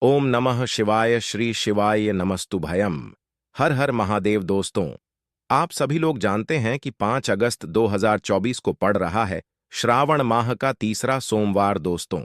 ओम नमः शिवाय श्री शिवाय नमस्तुभयम। हर हर महादेव। दोस्तों, आप सभी लोग जानते हैं कि 5 अगस्त 2024 को पड़ रहा है श्रावण माह का तीसरा सोमवार। दोस्तों,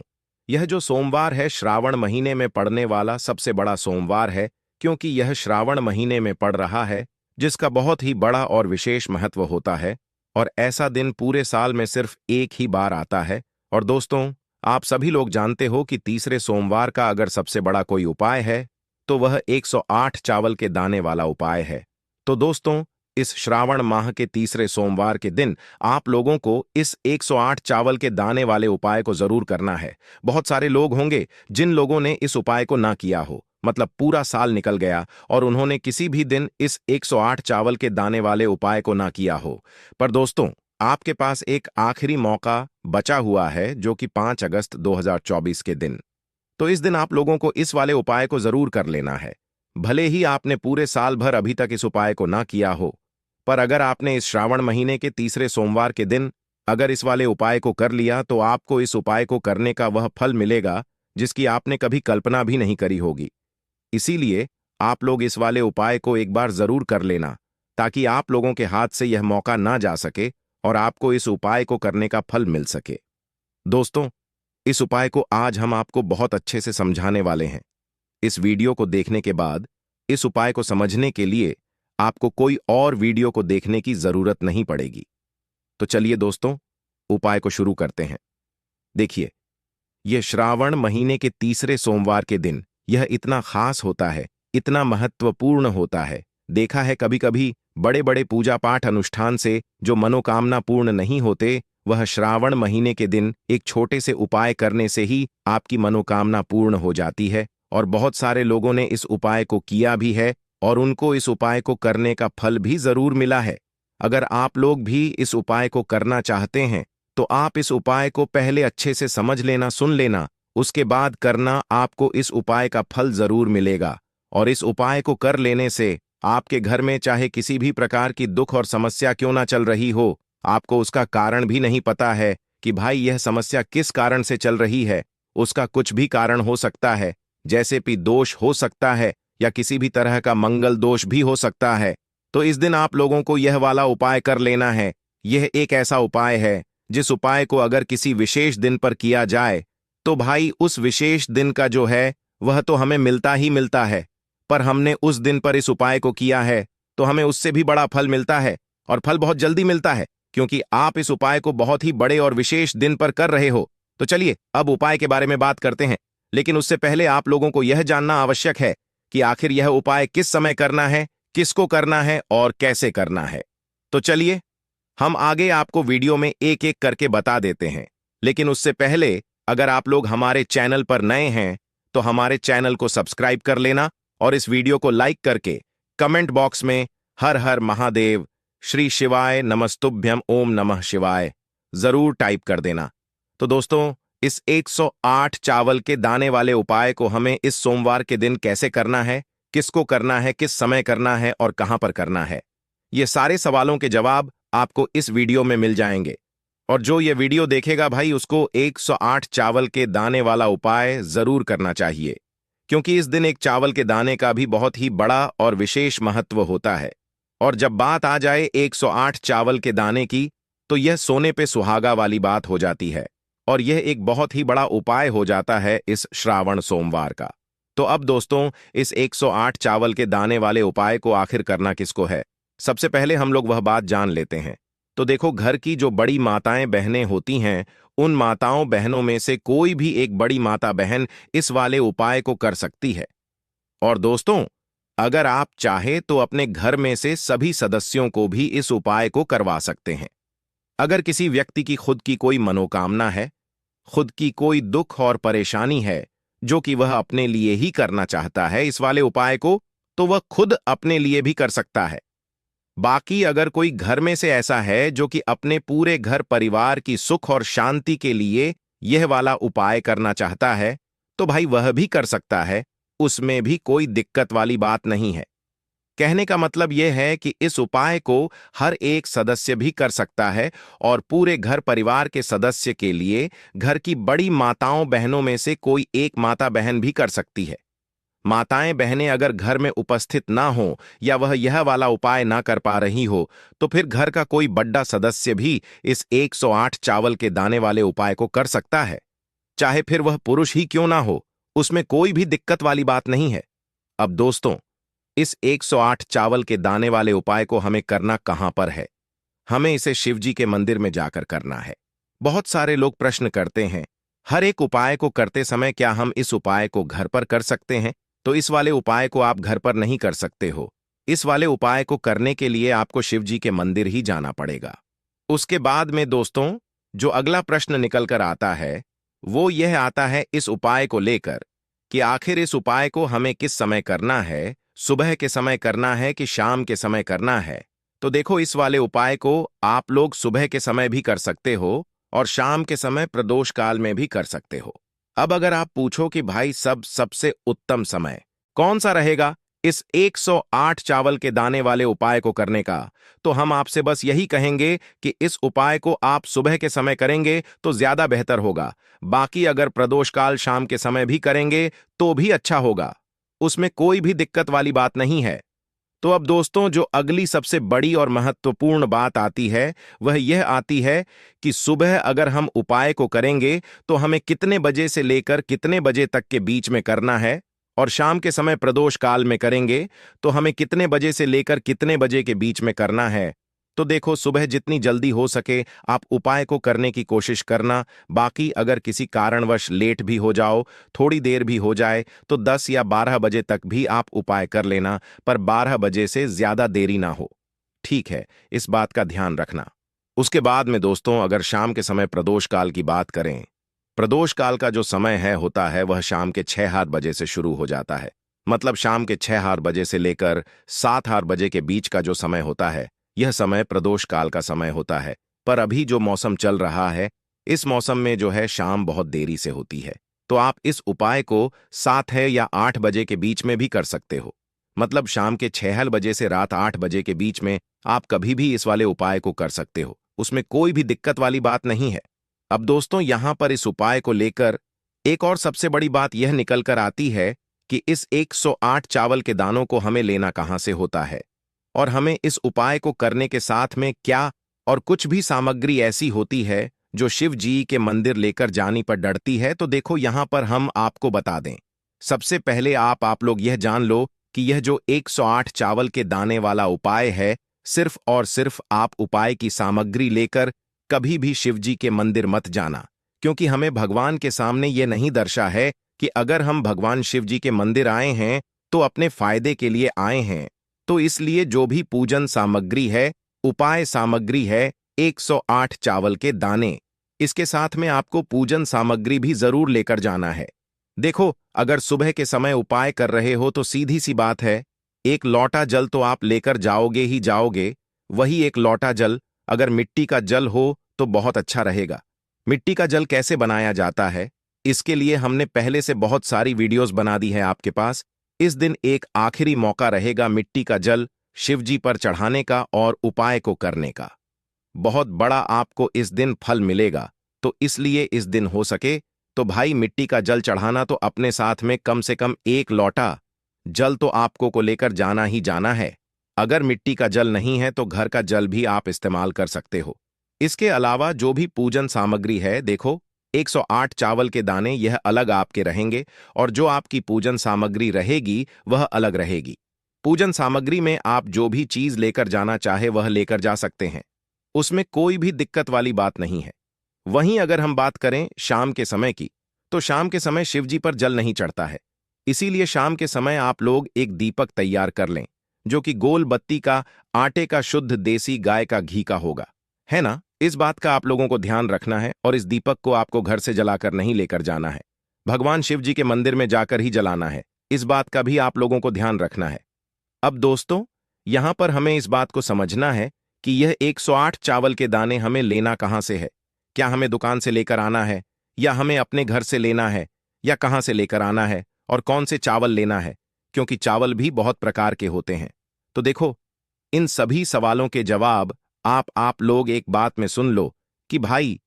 यह जो सोमवार है श्रावण महीने में पड़ने वाला सबसे बड़ा सोमवार है, क्योंकि यह श्रावण महीने में पड़ रहा है, जिसका बहुत ही बड़ा और विशेष महत्व होता है। और ऐसा दिन पूरे साल में सिर्फ एक ही बार आता है। और दोस्तों, आप सभी लोग जानते हो कि तीसरे सोमवार का अगर सबसे बड़ा कोई उपाय है तो वह 108 चावल के दाने वाला उपाय है। तो दोस्तों, इस श्रावण माह के तीसरे सोमवार के दिन आप लोगों को इस 108 चावल के दाने वाले उपाय को जरूर करना है। बहुत सारे लोग होंगे जिन लोगों ने इस उपाय को ना किया हो, मतलब पूरा साल निकल गया और उन्होंने किसी भी दिन इस 108 चावल के दाने वाले उपाय को ना किया हो। पर दोस्तों, आपके पास एक आखिरी मौका बचा हुआ है, जो कि 5 अगस्त 2024 के दिन। तो इस दिन आप लोगों को इस वाले उपाय को जरूर कर लेना है। भले ही आपने पूरे साल भर अभी तक इस उपाय को ना किया हो, पर अगर आपने इस श्रावण महीने के तीसरे सोमवार के दिन अगर इस वाले उपाय को कर लिया तो आपको इस उपाय को करने का वह फल मिलेगा जिसकी आपने कभी कल्पना भी नहीं करी होगी। इसीलिए आप लोग इस वाले उपाय को एक बार जरूर कर लेना, ताकि आप लोगों के हाथ से यह मौका ना जा सके और आपको इस उपाय को करने का फल मिल सके। दोस्तों, इस उपाय को आज हम आपको बहुत अच्छे से समझाने वाले हैं। इस वीडियो को देखने के बाद इस उपाय को समझने के लिए आपको कोई और वीडियो को देखने की जरूरत नहीं पड़ेगी। तो चलिए दोस्तों, उपाय को शुरू करते हैं। देखिए, यह श्रावण महीने के तीसरे सोमवार के दिन यह इतना खास होता है, इतना महत्वपूर्ण होता है। देखा है कभी कभी बड़े बड़े पूजा पाठ अनुष्ठान से जो मनोकामना पूर्ण नहीं होते, वह श्रावण महीने के दिन एक छोटे से उपाय करने से ही आपकी मनोकामना पूर्ण हो जाती है। और बहुत सारे लोगों ने इस उपाय को किया भी है और उनको इस उपाय को करने का फल भी जरूर मिला है। अगर आप लोग भी इस उपाय को करना चाहते हैं तो आप इस उपाय को पहले अच्छे से समझ लेना, सुन लेना, उसके बाद करना। आपको इस उपाय का फल जरूर मिलेगा। और इस उपाय को कर लेने से आपके घर में चाहे किसी भी प्रकार की दुख और समस्या क्यों ना चल रही हो, आपको उसका कारण भी नहीं पता है कि भाई यह समस्या किस कारण से चल रही है, उसका कुछ भी कारण हो सकता है, जैसे कि दोष हो सकता है या किसी भी तरह का मंगल दोष भी हो सकता है। तो इस दिन आप लोगों को यह वाला उपाय कर लेना है। यह एक ऐसा उपाय है जिस उपाय को अगर किसी विशेष दिन पर किया जाए तो भाई उस विशेष दिन का जो है वह तो हमें मिलता ही मिलता है, पर हमने उस दिन पर इस उपाय को किया है तो हमें उससे भी बड़ा फल मिलता है। और फल बहुत जल्दी मिलता है, क्योंकि आप इस उपाय को बहुत ही बड़े और विशेष दिन पर कर रहे हो। तो चलिए अब उपाय के बारे में बात करते हैं, लेकिन उससे पहले आप लोगों को यह जानना आवश्यक है कि आखिर यह उपाय किस समय करना है, किसको करना है और कैसे करना है। तो चलिए हम आगे आपको वीडियो में एक एक करके बता देते हैं। लेकिन उससे पहले अगर आप लोग हमारे चैनल पर नए हैं तो हमारे चैनल को सब्सक्राइब कर लेना और इस वीडियो को लाइक करके कमेंट बॉक्स में हर हर महादेव, श्री शिवाय नमस्तुभ्यम, ओम नमः शिवाय जरूर टाइप कर देना। तो दोस्तों, इस 108 चावल के दाने वाले उपाय को हमें इस सोमवार के दिन कैसे करना है, किसको करना है, किस समय करना है और कहां पर करना है, ये सारे सवालों के जवाब आपको इस वीडियो में मिल जाएंगे। और जो ये वीडियो देखेगा भाई, उसको 108 चावल के दाने वाला उपाय जरूर करना चाहिए, क्योंकि इस दिन एक चावल के दाने का भी बहुत ही बड़ा और विशेष महत्व होता है। और जब बात आ जाए 108 चावल के दाने की, तो यह सोने पे सुहागा वाली बात हो जाती है और यह एक बहुत ही बड़ा उपाय हो जाता है इस श्रावण सोमवार का। तो अब दोस्तों, इस 108 चावल के दाने वाले उपाय को आखिर करना किसको है, सबसे पहले हम लोग वह बात जान लेते हैं। तो देखो, घर की जो बड़ी माताएं बहनें होती हैं, उन माताओं बहनों में से कोई भी एक बड़ी माता बहन इस वाले उपाय को कर सकती है। और दोस्तों, अगर आप चाहे तो अपने घर में से सभी सदस्यों को भी इस उपाय को करवा सकते हैं। अगर किसी व्यक्ति की खुद की कोई मनोकामना है, खुद की कोई दुख और परेशानी है जो कि वह अपने लिए ही करना चाहता है इस वाले उपाय को, तो वह खुद अपने लिए भी कर सकता है। बाकी अगर कोई घर में से ऐसा है जो कि अपने पूरे घर परिवार की सुख और शांति के लिए यह वाला उपाय करना चाहता है, तो भाई वह भी कर सकता है, उसमें भी कोई दिक्कत वाली बात नहीं है। कहने का मतलब यह है कि इस उपाय को हर एक सदस्य भी कर सकता है और पूरे घर परिवार के सदस्य के लिए घर की बड़ी माताओं बहनों में से कोई एक माता बहन भी कर सकती है। माताएं बहनें अगर घर में उपस्थित ना हो या वह यह वाला उपाय ना कर पा रही हो तो फिर घर का कोई बड़ा सदस्य भी इस 108 चावल के दाने वाले उपाय को कर सकता है, चाहे फिर वह पुरुष ही क्यों ना हो। उसमें कोई भी दिक्कत वाली बात नहीं है। अब दोस्तों, इस 108 चावल के दाने वाले उपाय को हमें करना कहां पर है? हमें इसे शिव जी के मंदिर में जाकर करना है। बहुत सारे लोग प्रश्न करते हैं, हर एक उपाय को करते समय क्या हम इस उपाय को घर पर कर सकते हैं? तो इस वाले उपाय को आप घर पर नहीं कर सकते हो। इस वाले उपाय को करने के लिए आपको शिव जी के मंदिर ही जाना पड़ेगा। उसके बाद में दोस्तों, जो अगला प्रश्न निकल कर आता है वो यह आता है इस उपाय को लेकर कि आखिर इस उपाय को हमें किस समय करना है, सुबह के समय करना है कि शाम के समय करना है? तो देखो, इस वाले उपाय को आप लोग सुबह के समय भी कर सकते हो और शाम के समय प्रदोष काल में भी कर सकते हो। अब अगर आप पूछो कि भाई सबसे उत्तम समय कौन सा रहेगा इस 108 चावल के दाने वाले उपाय को करने का, तो हम आपसे बस यही कहेंगे कि इस उपाय को आप सुबह के समय करेंगे तो ज्यादा बेहतर होगा। बाकी अगर प्रदोष काल शाम के समय भी करेंगे तो भी अच्छा होगा, उसमें कोई भी दिक्कत वाली बात नहीं है। तो अब दोस्तों, जो अगली सबसे बड़ी और महत्वपूर्ण बात आती है वह यह आती है कि सुबह अगर हम उपाय को करेंगे तो हमें कितने बजे से लेकर कितने बजे तक के बीच में करना है, और शाम के समय प्रदोष काल में करेंगे तो हमें कितने बजे से लेकर कितने बजे के बीच में करना है। तो देखो, सुबह जितनी जल्दी हो सके आप उपाय को करने की कोशिश करना। बाकी अगर किसी कारणवश लेट भी हो जाओ, थोड़ी देर भी हो जाए, तो 10 या 12 बजे तक भी आप उपाय कर लेना, पर 12 बजे से ज्यादा देरी ना हो। ठीक है, इस बात का ध्यान रखना। उसके बाद में दोस्तों, अगर शाम के समय प्रदोष काल की बात करें, प्रदोष काल का जो समय है होता है वह शाम के 6 बजे से शुरू हो जाता है। मतलब शाम के 6 बजे से लेकर 7 बजे के बीच का जो समय होता है, यह समय प्रदोष काल का समय होता है। पर अभी जो मौसम चल रहा है, इस मौसम में जो है शाम बहुत देरी से होती है। तो आप इस उपाय को 7 है या 8 बजे के बीच में भी कर सकते हो। मतलब शाम के 6 बजे से रात 8 बजे के बीच में आप कभी भी इस वाले उपाय को कर सकते हो, उसमें कोई भी दिक्कत वाली बात नहीं है। अब दोस्तों, यहां पर इस उपाय को लेकर एक और सबसे बड़ी बात यह निकल कर आती है कि इस 108 चावल के दानों को हमें लेना कहां से होता है, और हमें इस उपाय को करने के साथ में क्या और कुछ भी सामग्री ऐसी होती है जो शिव जी के मंदिर लेकर जानी पर डरती है। तो देखो, यहां पर हम आपको बता दें। सबसे पहले आप लोग यह जान लो कि यह जो 108 चावल के दाने वाला उपाय है, सिर्फ और सिर्फ आप उपाय की सामग्री लेकर कभी भी शिव जी के मंदिर मत जाना, क्योंकि हमें भगवान के सामने यह नहीं दर्शा है कि अगर हम भगवान शिव जी के मंदिर आए हैं तो अपने फायदे के लिए आए हैं। तो इसलिए जो भी पूजन सामग्री है, उपाय सामग्री है 108 चावल के दाने, इसके साथ में आपको पूजन सामग्री भी जरूर लेकर जाना है। देखो, अगर सुबह के समय उपाय कर रहे हो तो सीधी सी बात है, एक लोटा जल तो आप लेकर जाओगे ही जाओगे। वही एक लोटा जल अगर मिट्टी का जल हो तो बहुत अच्छा रहेगा। मिट्टी का जल कैसे बनाया जाता है, इसके लिए हमने पहले से बहुत सारी वीडियोस बना दी है आपके पास। इस दिन एक आखिरी मौका रहेगा मिट्टी का जल शिव जी पर चढ़ाने का और उपाय को करने का। बहुत बड़ा आपको इस दिन फल मिलेगा। तो इसलिए इस दिन हो सके तो भाई मिट्टी का जल चढ़ाना तो अपने साथ में कम से कम एक लोटा जल तो आपको को लेकर जाना ही जाना है। अगर मिट्टी का जल नहीं है तो घर का जल भी आप इस्तेमाल कर सकते हो। इसके अलावा जो भी पूजन सामग्री है, देखो 108 चावल के दाने यह अलग आपके रहेंगे, और जो आपकी पूजन सामग्री रहेगी वह अलग रहेगी। पूजन सामग्री में आप जो भी चीज लेकर जाना चाहे वह लेकर जा सकते हैं, उसमें कोई भी दिक्कत वाली बात नहीं है। वहीं अगर हम बात करें शाम के समय की, तो शाम के समय शिव जी पर जल नहीं चढ़ता है। इसीलिए शाम के समय आप लोग एक दीपक तैयार कर लें, जो कि गोल बत्ती का, आटे का, शुद्ध देसी गाय का घी का होगा, है ना। इस बात का आप लोगों को ध्यान रखना है, और इस दीपक को आपको घर से जलाकर नहीं लेकर जाना है, भगवान शिव जी के मंदिर में जाकर ही जलाना है। इस बात का भी आप लोगों को ध्यान रखना है। अब दोस्तों, यहां पर हमें इस बात को समझना है कि यह 108 चावल के दाने हमें लेना कहां से है। क्या हमें दुकान से लेकर आना है, या हमें अपने घर से लेना है, या कहां से लेकर आना है, और कौन से चावल लेना है, क्योंकि चावल भी बहुत प्रकार के होते हैं। तो देखो, इन सभी सवालों के जवाब आप लोग एक बात में सुन लो कि भाई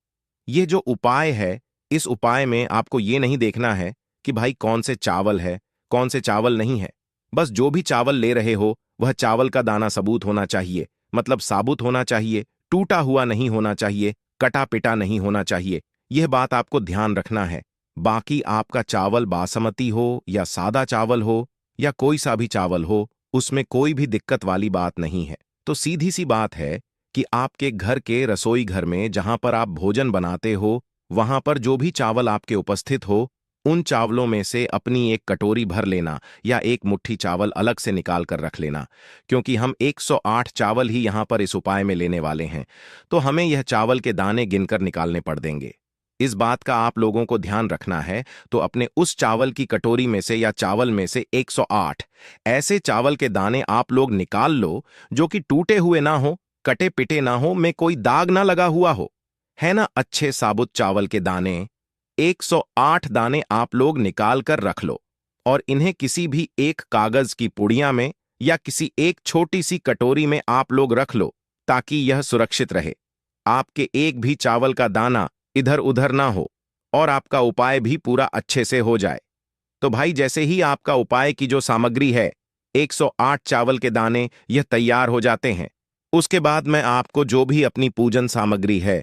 ये जो उपाय है, इस उपाय में आपको ये नहीं देखना है कि भाई कौन से चावल है, कौन से चावल नहीं है। बस जो भी चावल ले रहे हो वह चावल का दाना सबूत होना चाहिए, मतलब साबुत होना चाहिए, टूटा हुआ नहीं होना चाहिए, कटा पिटा नहीं होना चाहिए। यह बात आपको ध्यान रखना है। बाकी आपका चावल बासमती हो या सादा चावल हो या कोई सा भी चावल हो, उसमें कोई भी दिक्कत वाली बात नहीं है। तो सीधी सी बात है कि आपके घर के रसोई घर में जहां पर आप भोजन बनाते हो, वहां पर जो भी चावल आपके उपस्थित हो, उन चावलों में से अपनी एक कटोरी भर लेना या एक मुट्ठी चावल अलग से निकाल कर रख लेना, क्योंकि हम 108 चावल ही यहां पर इस उपाय में लेने वाले हैं, तो हमें यह चावल के दाने गिनकर निकालने पड़ देंगे। इस बात का आप लोगों को ध्यान रखना है। तो अपने उस चावल की कटोरी में से या चावल में से 108 ऐसे चावल के दाने आप लोग निकाल लो जो कि टूटे हुए ना हो, कटे पिटे ना हो, में कोई दाग ना लगा हुआ हो, है ना। अच्छे साबुत चावल के दाने 108 दाने आप लोग निकाल कर रख लो और इन्हें किसी भी एक कागज की पुड़िया में या किसी एक छोटी सी कटोरी में आप लोग रख लो, ताकि यह सुरक्षित रहे। आपके एक भी चावल का दाना इधर उधर ना हो और आपका उपाय भी पूरा अच्छे से हो जाए। तो भाई जैसे ही आपका उपाय की जो सामग्री है, 108 चावल के दाने, यह तैयार हो जाते हैं, उसके बाद मैं आपको जो भी अपनी पूजन सामग्री है,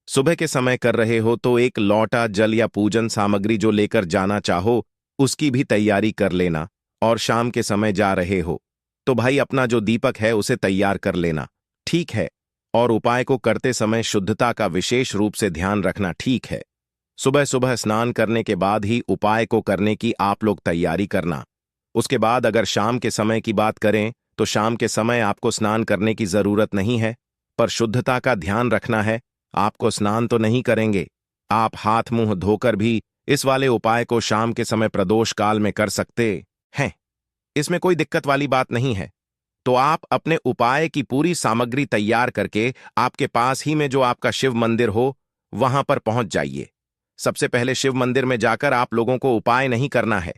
सुबह के समय कर रहे हो तो एक लौटा जल या पूजन सामग्री जो लेकर जाना चाहो उसकी भी तैयारी कर लेना, और शाम के समय जा रहे हो तो भाई अपना जो दीपक है उसे तैयार कर लेना, ठीक है। और उपाय को करते समय शुद्धता का विशेष रूप से ध्यान रखना, ठीक है। सुबह सुबह स्नान करने के बाद ही उपाय को करने की आप लोग तैयारी करना। उसके बाद अगर शाम के समय की बात करें तो शाम के समय आपको स्नान करने की जरूरत नहीं है, पर शुद्धता का ध्यान रखना है। आपको स्नान तो नहीं करेंगे, आप हाथ मुंह धोकर भी इस वाले उपाय को शाम के समय प्रदोष काल में कर सकते हैं, इसमें कोई दिक्कत वाली बात नहीं है। तो आप अपने उपाय की पूरी सामग्री तैयार करके आपके पास ही में जो आपका शिव मंदिर हो वहां पर पहुंच जाइए। सबसे पहले शिव मंदिर में जाकर आप लोगों को उपाय नहीं करना है,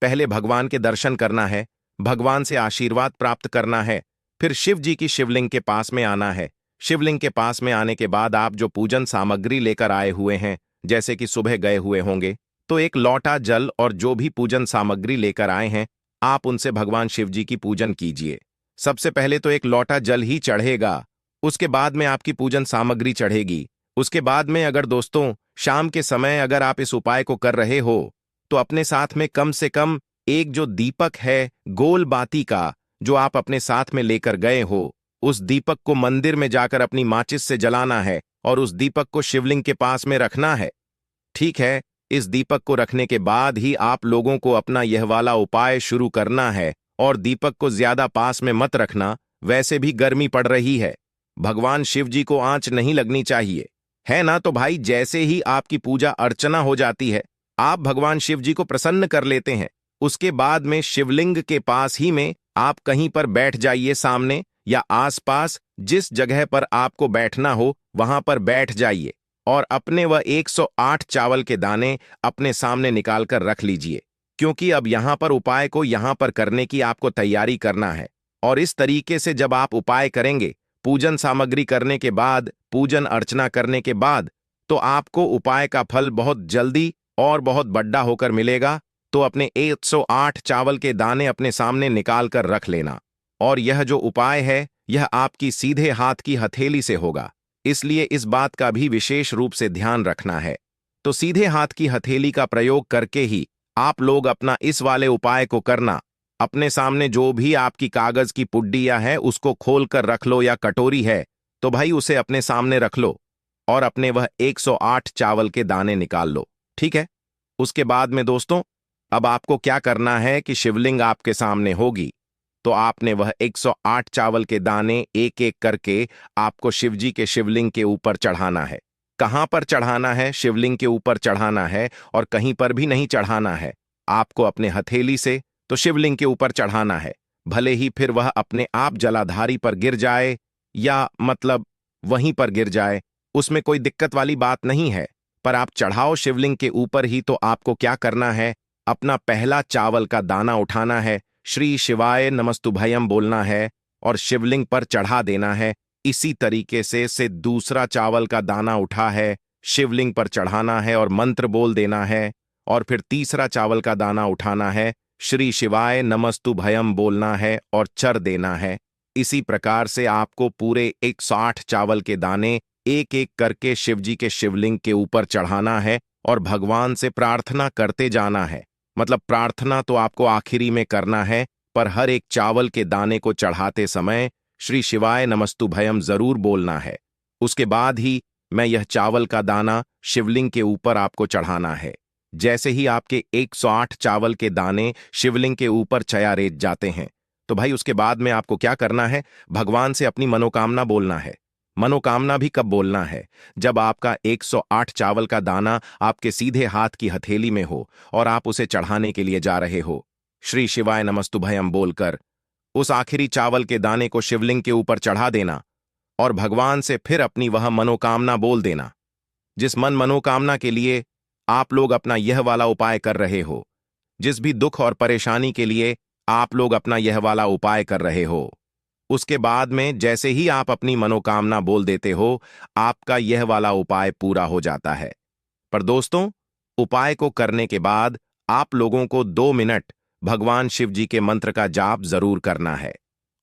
पहले भगवान के दर्शन करना है, भगवान से आशीर्वाद प्राप्त करना है, फिर शिव जी की शिवलिंग के पास में आना है। शिवलिंग के पास में आने के बाद आप जो पूजन सामग्री लेकर आए हुए हैं, जैसे कि सुबह गए हुए होंगे, तो एक लौटा जल और जो भी पूजन सामग्री लेकर आए हैं, आप उनसे भगवान शिव जी की पूजन कीजिए। सबसे पहले तो एक लौटा जल ही चढ़ेगा, उसके बाद में आपकी पूजन सामग्री चढ़ेगी। उसके बाद में अगर दोस्तों शाम के समय अगर आप इस उपाय को कर रहे हो तो अपने साथ में कम से कम एक जो दीपक है गोल बाती का, जो आप अपने साथ में लेकर गए हो, उस दीपक को मंदिर में जाकर अपनी माचिस से जलाना है और उस दीपक को शिवलिंग के पास में रखना है, ठीक है। इस दीपक को रखने के बाद ही आप लोगों को अपना यह वाला उपाय शुरू करना है, और दीपक को ज्यादा पास में मत रखना, वैसे भी गर्मी पड़ रही है, भगवान शिव जी को आंच नहीं लगनी चाहिए, है ना। तो भाई जैसे ही आपकी पूजा अर्चना हो जाती है, आप भगवान शिव जी को प्रसन्न कर लेते हैं, उसके बाद में शिवलिंग के पास ही में आप कहीं पर बैठ जाइए, सामने या आसपास जिस जगह पर आपको बैठना हो वहां पर बैठ जाइए, और अपने वह 108 चावल के दाने अपने सामने निकालकर रख लीजिए, क्योंकि अब यहां पर उपाय को यहां पर करने की आपको तैयारी करना है। और इस तरीके से जब आप उपाय करेंगे, पूजन सामग्री करने के बाद, पूजन अर्चना करने के बाद, तो आपको उपाय का फल बहुत जल्दी और बहुत बड़ा होकर मिलेगा। तो अपने 108 चावल के दाने अपने सामने निकाल कर रख लेना, और यह जो उपाय है यह आपकी सीधे हाथ की हथेली से होगा, इसलिए इस बात का भी विशेष रूप से ध्यान रखना है। तो सीधे हाथ की हथेली का प्रयोग करके ही आप लोग अपना इस वाले उपाय को करना। अपने सामने जो भी आपकी कागज की पुड्डिया है उसको खोल कर रख लो, या कटोरी है तो भाई उसे अपने सामने रख लो और अपने वह 108 चावल के दाने निकाल लो, ठीक है। उसके बाद में दोस्तों अब आपको क्या करना है कि शिवलिंग आपके सामने होगी, तो आपने वह 108 चावल के दाने एक एक करके आपको शिवजी के शिवलिंग के ऊपर चढ़ाना है। कहां पर चढ़ाना है? शिवलिंग के ऊपर चढ़ाना है, और कहीं पर भी नहीं चढ़ाना है। आपको अपने हथेली से तो शिवलिंग के ऊपर चढ़ाना है, भले ही फिर वह अपने आप जलाधारी पर गिर जाए या मतलब वहीं पर गिर जाए, उसमें कोई दिक्कत वाली बात नहीं है, पर आप चढ़ाओ शिवलिंग के ऊपर ही। तो आपको क्या करना है, अपना पहला चावल का दाना उठाना है, श्री शिवाय नमस्तुभयम बोलना है और शिवलिंग पर चढ़ा देना है। इसी तरीके से दूसरा चावल का दाना उठा है, शिवलिंग पर चढ़ाना है और मंत्र बोल देना है, और फिर तीसरा चावल का दाना उठाना है, श्री शिवाय नमस्तु भयम बोलना है और चर देना है। इसी प्रकार से आपको पूरे 108 चावल के दाने एक एक करके शिवजी के शिवलिंग के ऊपर चढ़ाना है और भगवान से प्रार्थना करते जाना है। मतलब प्रार्थना तो आपको आखिरी में करना है, पर हर एक चावल के दाने को चढ़ाते समय श्री शिवाय नमस्तु भयम जरूर बोलना है। उसके बाद ही मैं यह चावल का दाना शिवलिंग के ऊपर आपको चढ़ाना है। जैसे ही आपके 108 चावल के दाने शिवलिंग के ऊपर चया रेत जाते हैं, तो भाई उसके बाद में आपको क्या करना है, भगवान से अपनी मनोकामना बोलना है। मनोकामना भी कब बोलना है, जब आपका 108 चावल का दाना आपके सीधे हाथ की हथेली में हो और आप उसे चढ़ाने के लिए जा रहे हो। श्री शिवाय नमस्तुभयम बोलकर उस आखिरी चावल के दाने को शिवलिंग के ऊपर चढ़ा देना और भगवान से फिर अपनी वह मनोकामना बोल देना, जिस मनोकामना के लिए आप लोग अपना यह वाला उपाय कर रहे हो, जिस भी दुख और परेशानी के लिए आप लोग अपना यह वाला उपाय कर रहे हो। उसके बाद में जैसे ही आप अपनी मनोकामना बोल देते हो, आपका यह वाला उपाय पूरा हो जाता है। पर दोस्तों, उपाय को करने के बाद आप लोगों को 2 मिनट भगवान शिव जी के मंत्र का जाप जरूर करना है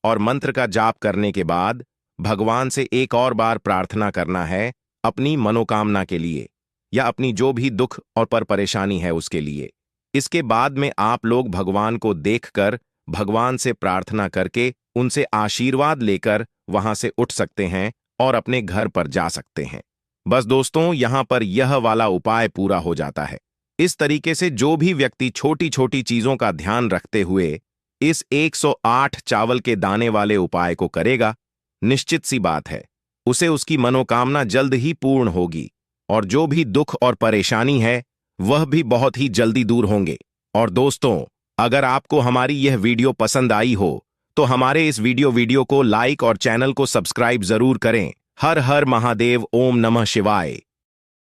और मंत्र का जाप करने के बाद भगवान से एक और बार प्रार्थना करना है अपनी मनोकामना के लिए या अपनी जो भी दुख और परेशानी है उसके लिए। इसके बाद में आप लोग भगवान को देखकर भगवान से प्रार्थना करके उनसे आशीर्वाद लेकर वहां से उठ सकते हैं और अपने घर पर जा सकते हैं। बस दोस्तों, यहां पर यह वाला उपाय पूरा हो जाता है। इस तरीके से जो भी व्यक्ति छोटी छोटी चीजों का ध्यान रखते हुए इस 108 चावल के दाने वाले उपाय को करेगा, निश्चित सी बात है उसे उसकी मनोकामना जल्द ही पूर्ण होगी और जो भी दुख और परेशानी है वह भी बहुत ही जल्दी दूर होंगे। और दोस्तों, अगर आपको हमारी यह वीडियो पसंद आई हो तो हमारे इस वीडियो को लाइक और चैनल को सब्सक्राइब जरूर करें। हर हर महादेव, ओम नमः शिवाय।